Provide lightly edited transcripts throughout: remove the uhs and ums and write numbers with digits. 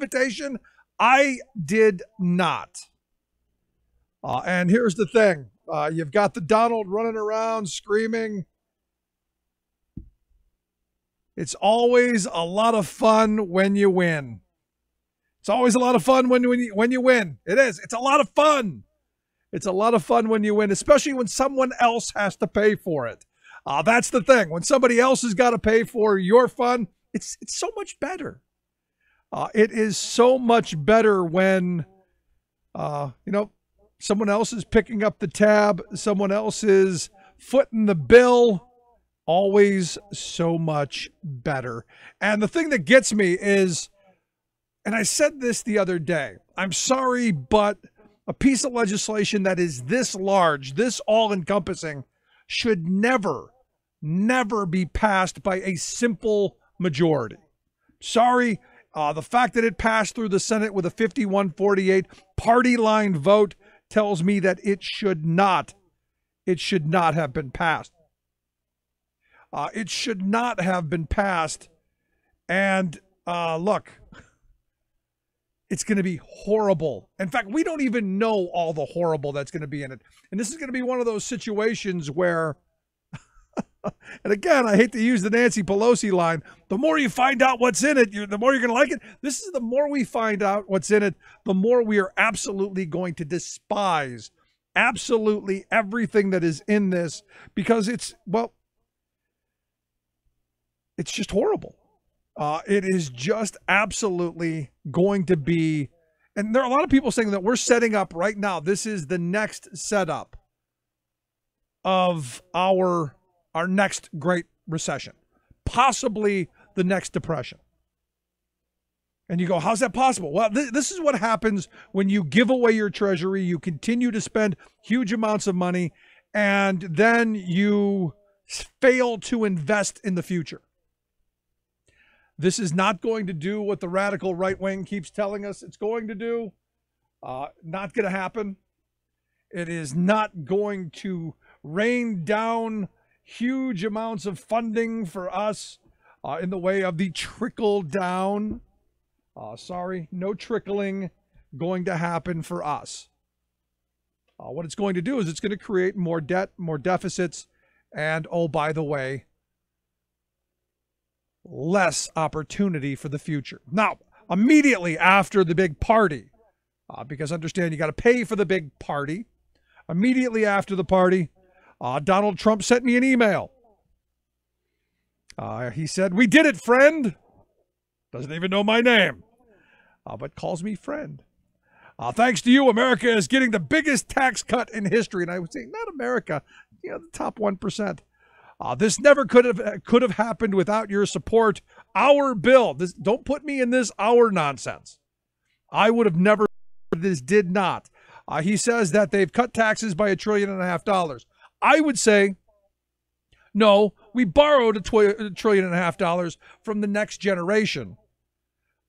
invitation? I did not. And here's the thing. You've got the Donald running around screaming. It's always a lot of fun when you win. It's always a lot of fun when you win. It is. It's a lot of fun. It's a lot of fun when you win, especially when someone else has to pay for it. That's the thing. When somebody else has got to pay for your fun, it's so much better. It is so much better when, someone else is picking up the tab, someone else is footing the bill. Always so much better. And the thing that gets me is, and I said this the other day, I'm sorry, but a piece of legislation that is this large, this all-encompassing, should never be passed by a simple majority. Sorry, the fact that it passed through the Senate with a 51-48 party line vote tells me that it should not have been passed. It should not have been passed. And look, it's going to be horrible. In fact, we don't even know all the horrible that's going to be in it. And this is going to be one of those situations where, and again, I hate to use the Nancy Pelosi line, the more you find out what's in it, the more you're going to like it. This is the more we find out what's in it, the more we are absolutely going to despise absolutely everything that is in this, because it's just horrible. It is just absolutely going to be, and there are a lot of people saying that we're setting up right now. This is the next setup of our next great recession, possibly the next depression. And you go, how's that possible? Well, this is what happens when you give away your treasury, you continue to spend huge amounts of money, and then you fail to invest in the future. This is not going to do what the radical right wing keeps telling us it's going to do. Not going to happen. It is not going to rain down huge amounts of funding for us in the way of the trickle down. Sorry, no trickling going to happen for us. What it's going to do is it's going to create more debt, more deficits, and, oh, by the way, less opportunity for the future. Now, immediately after the big party, because understand you got to pay for the big party, immediately after the party, Donald Trump sent me an email. He said, "We did it, friend." Doesn't even know my name, but calls me friend. Thanks to you, America is getting the biggest tax cut in history. And I would say, not America, the top 1%. This never could have happened without your support. Our bill. Don't put me in this our nonsense. I would have never. This did not. He says that they've cut taxes by $1.5 trillion. I would say, no, we borrowed $1.5 trillion from the next generation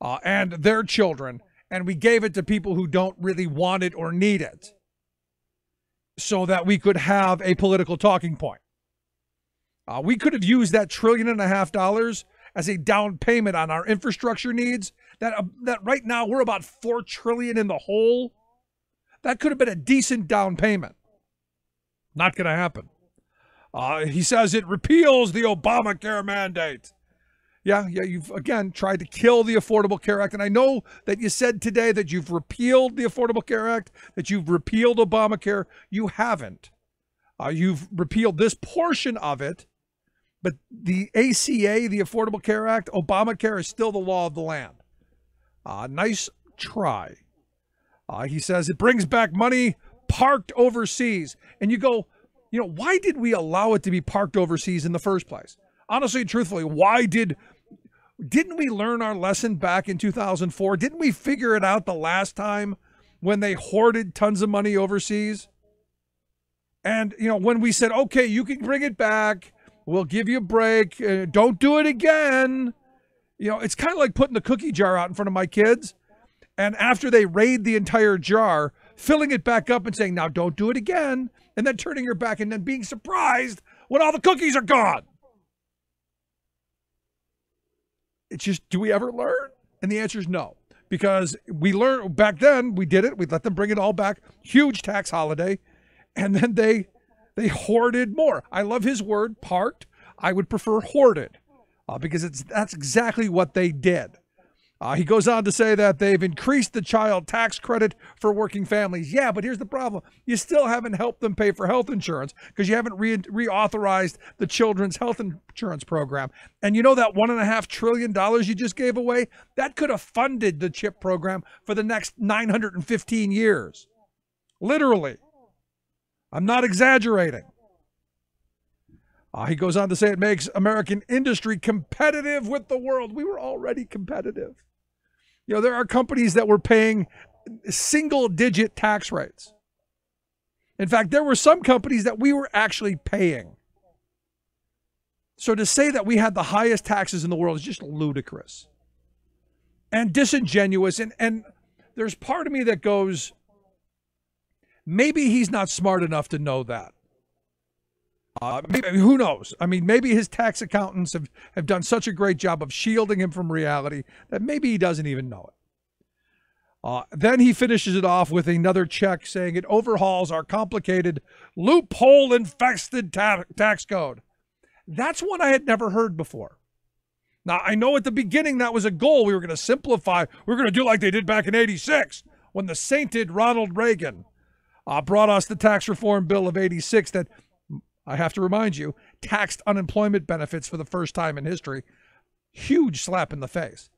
and their children, and we gave it to people who don't really want it or need it, so that we could have a political talking point. We could have used that $1.5 trillion as a down payment on our infrastructure needs. That right now we're about $4 trillion in the hole. That could have been a decent down payment. Not going to happen. He says it repeals the Obamacare mandate. Yeah, you've again tried to kill the Affordable Care Act. And I know that you said today that you've repealed the Affordable Care Act, that you've repealed Obamacare. You haven't. You've repealed this portion of it. But the ACA, the Affordable Care Act, Obamacare is still the law of the land. Nice try. He says it brings back money parked overseas. And you go, why did we allow it to be parked overseas in the first place? Honestly and truthfully, didn't we learn our lesson back in 2004? Didn't we figure it out the last time when they hoarded tons of money overseas? And, when we said, okay, you can bring it back, we'll give you a break, don't do it again. It's kind of like putting the cookie jar out in front of my kids, and after they raid the entire jar, filling it back up and saying, now don't do it again, and then turning your back and then being surprised when all the cookies are gone. It's just, do we ever learn? And the answer is no, because we learned back then, we did it. We let them bring it all back. Huge tax holiday. And then they hoarded more. I love his word, parked. I would prefer hoarded because that's exactly what they did. He goes on to say that they've increased the child tax credit for working families. Yeah, but here's the problem. You still haven't helped them pay for health insurance because you haven't reauthorized the children's health insurance program. And you know that $1.5 trillion you just gave away? That could have funded the CHIP program for the next 915 years. Literally. I'm not exaggerating. He goes on to say it makes American industry competitive with the world. We were already competitive. You know, there are companies that were paying single-digit tax rates. In fact, there were some companies that we were actually paying. So to say that we had the highest taxes in the world is just ludicrous and disingenuous. And there's part of me that goes, maybe he's not smart enough to know that. Maybe, who knows? I mean, maybe his tax accountants have done such a great job of shielding him from reality that maybe he doesn't even know it. Then he finishes it off with another check saying it overhauls our complicated loophole-infested tax code. That's one I had never heard before. Now, I know at the beginning that was a goal. We were going to simplify. We were going to do like they did back in '86 when the sainted Ronald Reagan brought us the tax reform bill of '86 that, I have to remind you, taxed unemployment benefits for the first time in history. Huge slap in the face.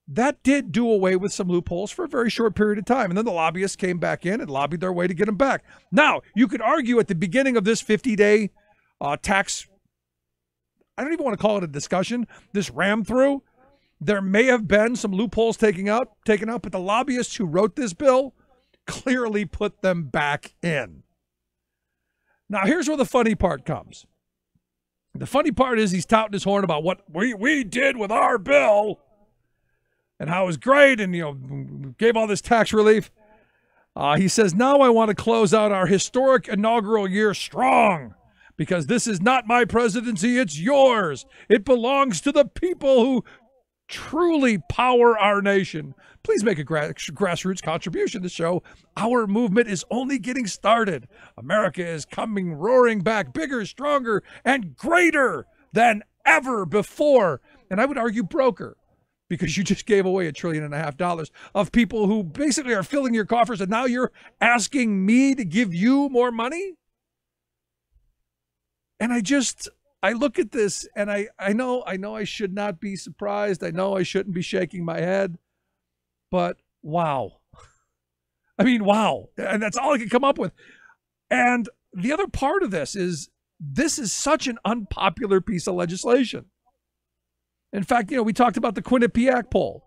That did do away with some loopholes for a very short period of time. And then the lobbyists came back in and lobbied their way to get them back. Now, you could argue at the beginning of this 50-day tax, I don't even want to call it a discussion, this ram through, there may have been some loopholes taken out, but the lobbyists who wrote this bill clearly put them back in. Now, here's where the funny part comes. The funny part is he's touting his horn about what we did with our bill and how it was great and, you know, gave all this tax relief. He says, now I want to close out our historic inaugural year strong because this is not my presidency, it's yours. It belongs to the people who truly power our nation. Please make a grassroots contribution to show our movement is only getting started. America is coming roaring back, bigger, stronger, and greater than ever before. And I would argue broker, because you just gave away $1.5 trillion of people who basically are filling your coffers, and now you're asking me to give you more money? And I look at this and I know I should not be surprised. I know I shouldn't be shaking my head, but wow. I mean, wow. And that's all I can come up with. And the other part of this is such an unpopular piece of legislation. In fact, you know, we talked about the Quinnipiac poll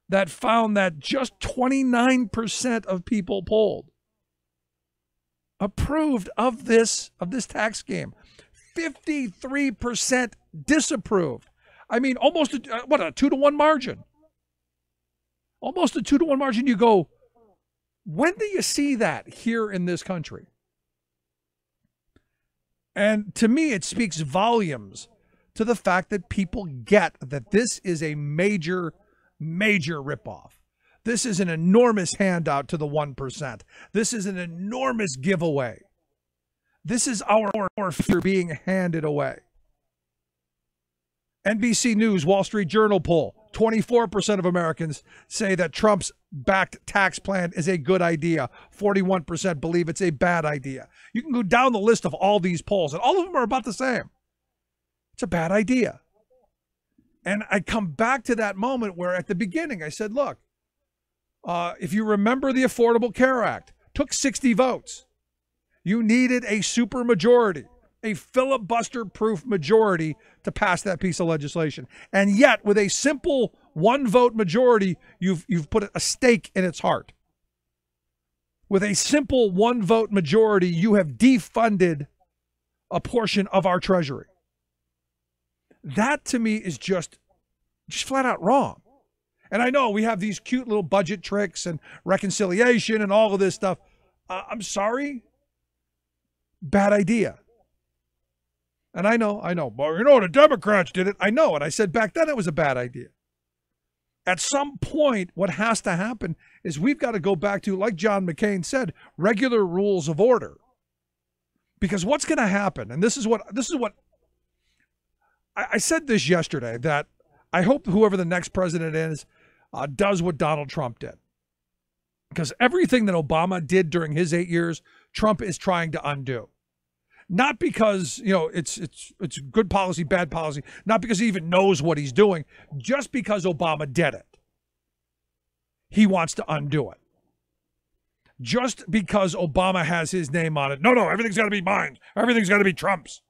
that found that just 29% of people polled approved of this tax scheme. 53% disapproved. I mean, almost a 2-to-1 margin. Almost a 2-to-1 margin. You go, when do you see that here in this country? And to me, it speaks volumes to the fact that people get that this is a major, major ripoff. This is an enormous handout to the 1%. This is an enormous giveaway. This is our future being handed away. NBC News, Wall Street Journal poll, 24% of Americans say that Trump's backed tax plan is a good idea. 41% believe it's a bad idea. You can go down the list of all these polls, and all of them are about the same. It's a bad idea. And I come back to that moment where at the beginning I said, look, if you remember the Affordable Care Act, took 60 votes. You needed a super majority, a filibuster-proof majority to pass that piece of legislation. And yet, with a simple one-vote majority, you've put a stake in its heart. With a simple one-vote majority, you have defunded a portion of our treasury. That, to me, is just flat out wrong. And I know we have these cute little budget tricks and reconciliation and all of this stuff. I'm sorry. Bad idea. And I know. Well, you know, the Democrats did it. I know it. I said back then it was a bad idea. At some point, what has to happen is we've got to go back to, like John McCain said, regular rules of order. Because what's going to happen, and this is what I said this yesterday, that I hope whoever the next president is does what Donald Trump did. Because everything that Obama did during his 8 years, Trump is trying to undo. Not because, it's good policy, bad policy, not because he even knows what he's doing, just because Obama did it. He wants to undo it. Just because Obama has his name on it. No, everything's got to be mine. Everything's got to be Trump's.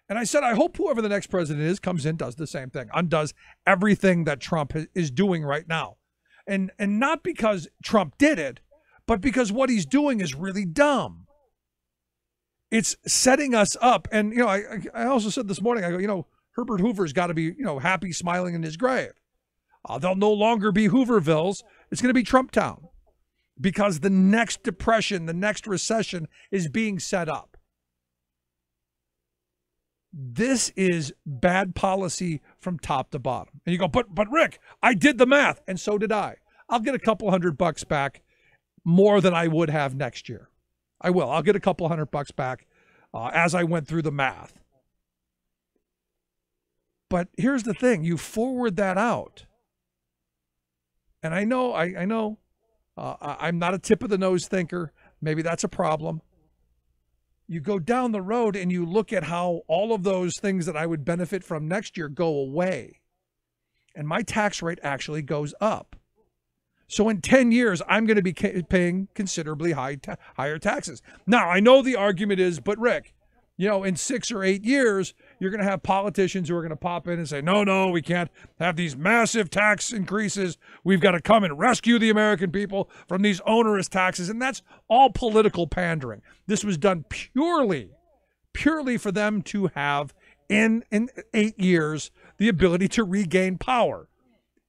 And I said, I hope whoever the next president is comes in, does the same thing, undoes everything that Trump is doing right now. And not because Trump did it, but because what he's doing is really dumb. It's setting us up. And, I also said this morning, I go, Herbert Hoover's got to be, happy, smiling in his grave. They'll no longer be Hoovervilles. It's going to be Trump Town, because the next depression, the next recession is being set up. This is bad policy from top to bottom. And you go, but Rick, I did the math, and so did I. I'll get a couple $100 back, more than I would have next year. I will. I'll get a couple $100 back as I went through the math. But here's the thing: you forward that out, and I know, I'm not a tip of the nose thinker. Maybe that's a problem. You go down the road and you look at how all of those things that I would benefit from next year go away, and my tax rate actually goes up. So in 10 years, I'm going to be paying considerably higher taxes. Now, I know the argument is, but Rick, in 6 or 8 years, you're going to have politicians who are going to pop in and say, no, we can't have these massive tax increases. We've got to come and rescue the American people from these onerous taxes. And that's all political pandering. This was done purely for them to have, in 8 years, the ability to regain power.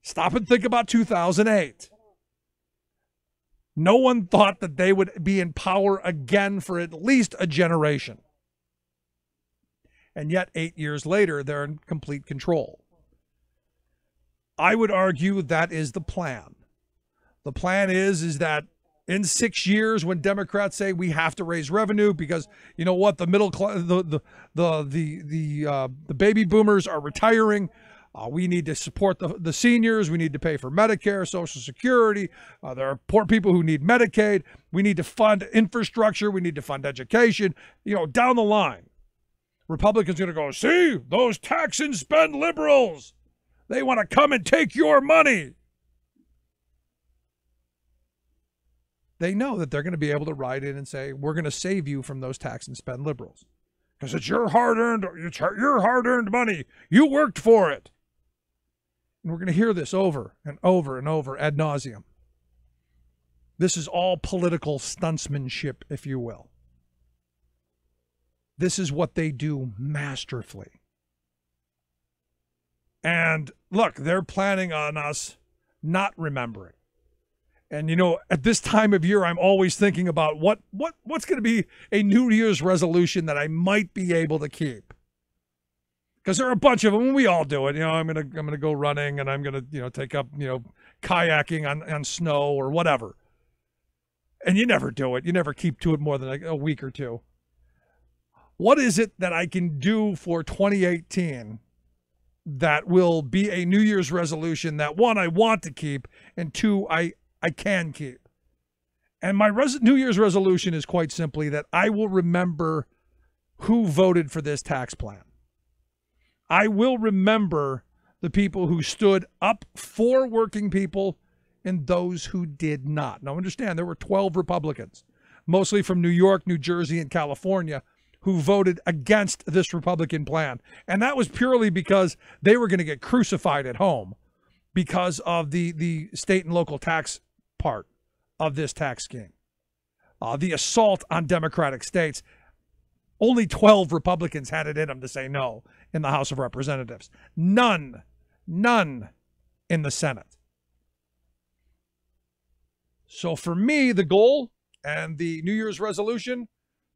Stop and think about 2008. No one thought that they would be in power again for at least a generation. And yet 8 years later, they're in complete control. I would argue that is the plan. The plan is that in 6 years, when Democrats say we have to raise revenue because you know what, the middle class, the baby boomers are retiring. We need to support the seniors. We need to pay for Medicare, Social Security. There are poor people who need Medicaid. We need to fund infrastructure. We need to fund education. Down the line, Republicans are going to go, see, those tax and spend liberals. They want to come and take your money. They know that they're going to be able to ride in and say, we're going to save you from those tax and spend liberals. Because it's your hard-earned money. You worked for it. And we're going to hear this over and over and over ad nauseum. This is all political stuntsmanship, if you will. This is what they do masterfully. And look, they're planning on us not remembering. And at this time of year, I'm always thinking about what's going to be a New Year's resolution that I might be able to keep. Because there are a bunch of them, and we all do it. I'm gonna go running, and I'm gonna take up kayaking on snow or whatever. And you never do it. You never keep to it more than a week or two. What is it that I can do for 2018 that will be a New Year's resolution that, one, I want to keep, and two, I can keep? And my New Year's resolution is quite simply that I will remember who voted for this tax plan. I will remember the people who stood up for working people and those who did not. Now, understand, there were 12 Republicans, mostly from New York, New Jersey, and California, who voted against this Republican plan. And that was purely because they were going to get crucified at home because of the state and local tax part of this tax scheme. The assault on Democratic states. Only 12 Republicans had it in them to say no in the House of Representatives. None in the Senate. So for me, the goal and the New Year's resolution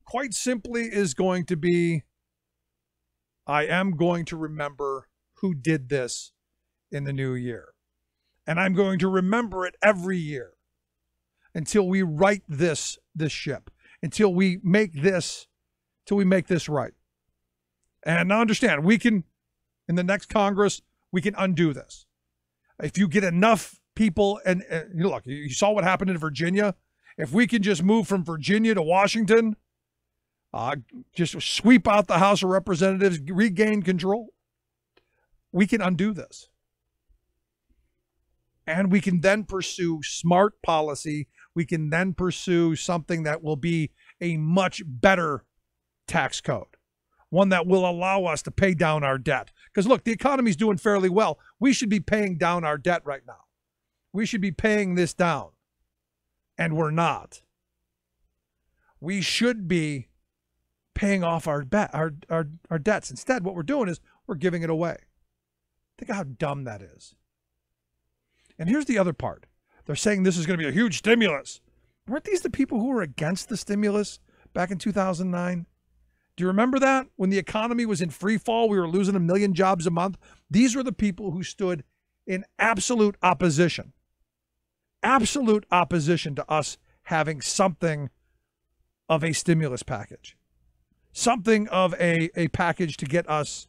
quite simply is going to be, I am going to remember who did this in the new year. And I'm going to remember it every year until we right this ship, until we make this right. And now understand, we can, in the next Congress, we can undo this. If you get enough people, and look, you saw what happened in Virginia. If we can just move from Virginia to Washington, just sweep out the House of Representatives, regain control, we can undo this. And we can then pursue smart policy. We can then pursue something that will be a much better tax code, one that will allow us to pay down our debt. Because look, the economy's doing fairly well. We should be paying down our debt right now. We should be paying this down. And we're not. We should be paying off our debts. Instead, what we're doing is we're giving it away. Think of how dumb that is. And here's the other part. They're saying this is going to be a huge stimulus. Weren't these the people who were against the stimulus back in 2009? Do you remember that? When the economy was in free fall, we were losing 1 million jobs a month. These were the people who stood in absolute opposition to us having something of a stimulus package, something of a package to get us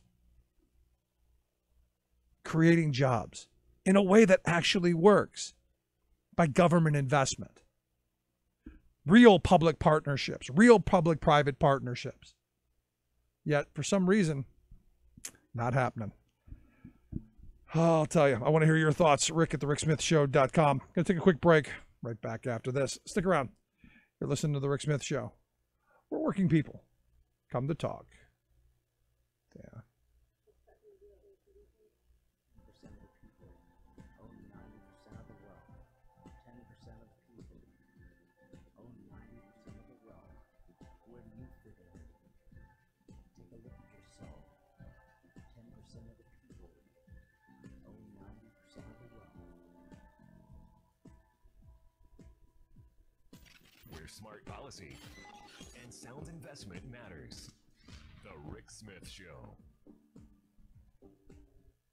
creating jobs in a way that actually works by government investment, real public partnerships, real public-private partnerships. Yet, for some reason, not happening. Oh, I'll tell you, I want to hear your thoughts. Rick at thericksmithshow.com. Going to take a quick break. Right back after this. Stick around. You're listening to The Rick Smith Show. We're working people. Come to talk. Yeah. Smart policy and sound investment matters. The Rick Smith Show.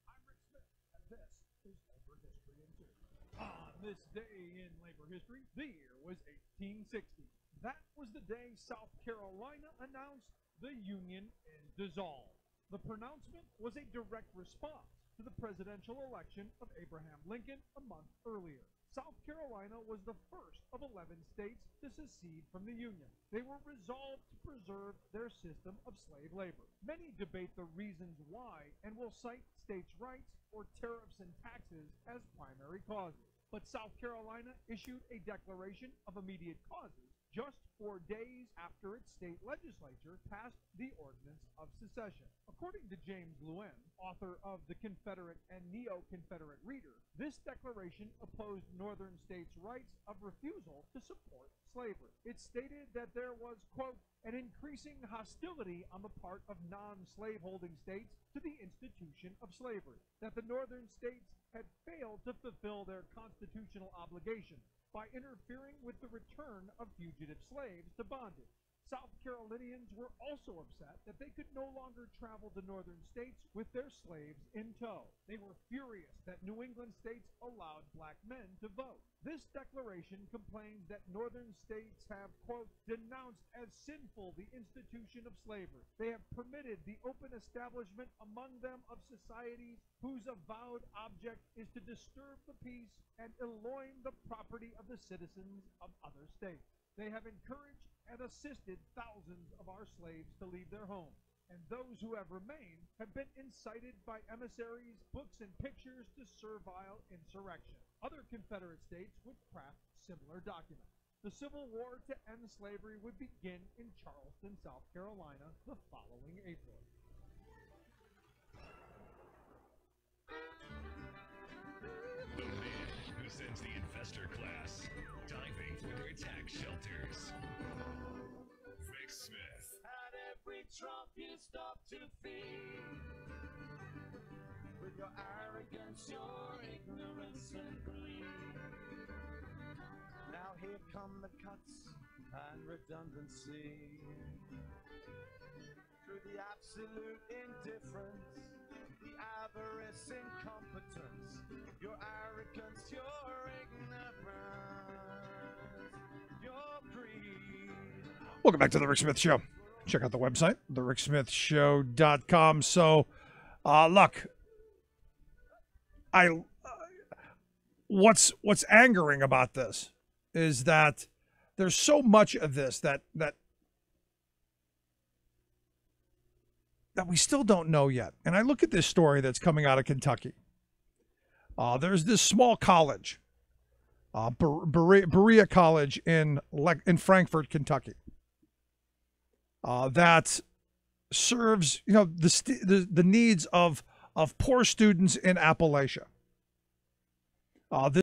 I'm Rick Smith, and this is Labor History in 2. On this day in labor history, the year was 1860. That was the day South Carolina announced the Union is dissolved. The pronouncement was a direct response to the presidential election of Abraham Lincoln a month earlier. South Carolina was the first of 11 states to secede from the Union. They were resolved to preserve their system of slave labor. Many debate the reasons why and will cite states' rights or tariffs and taxes as primary causes. But South Carolina issued a declaration of immediate causes just 4 days after its state legislature passed the Ordinance of Secession. According to James Lewin, author of the Confederate and Neo-Confederate Reader, this declaration opposed Northern states' rights of refusal to support slavery. It stated that there was, quote, an increasing hostility on the part of non-slaveholding states to the institution of slavery, that the Northern states had failed to fulfill their constitutional obligations by interfering with the return of fugitive slaves to bondage. South Carolinians were also upset that they could no longer travel to northern states with their slaves in tow. They were furious that New England states allowed black men to vote. This declaration complains that northern states have, quote, denounced as sinful the institution of slavery. They have permitted the open establishment among them of societies whose avowed object is to disturb the peace and elloign the property of the citizens of other states. They have encouraged and assisted thousands of our slaves to leave their homes, and those who have remained have been incited by emissaries, books, and pictures to servile insurrection. Other Confederate states would craft similar documents. The Civil War to end slavery would begin in Charleston, South Carolina, the following April. The man who sends the investor class diving through their tax shelters. Rick Smith. At every trough you stop to feed. With your arrogance, your ignorance and greed. Now here come the cuts and redundancy. Through the absolute indifference, the avarice, incompetence, your arrogance Welcome back to the Rick Smith Show. Check out the website, thericksmithshow.com. So, look, what's angering about this is that there's so much of this that we still don't know yet. And I look at this story that's coming out of Kentucky. There's this small college, Berea College in Frankfort, Kentucky, that serves the needs of poor students in Appalachia. This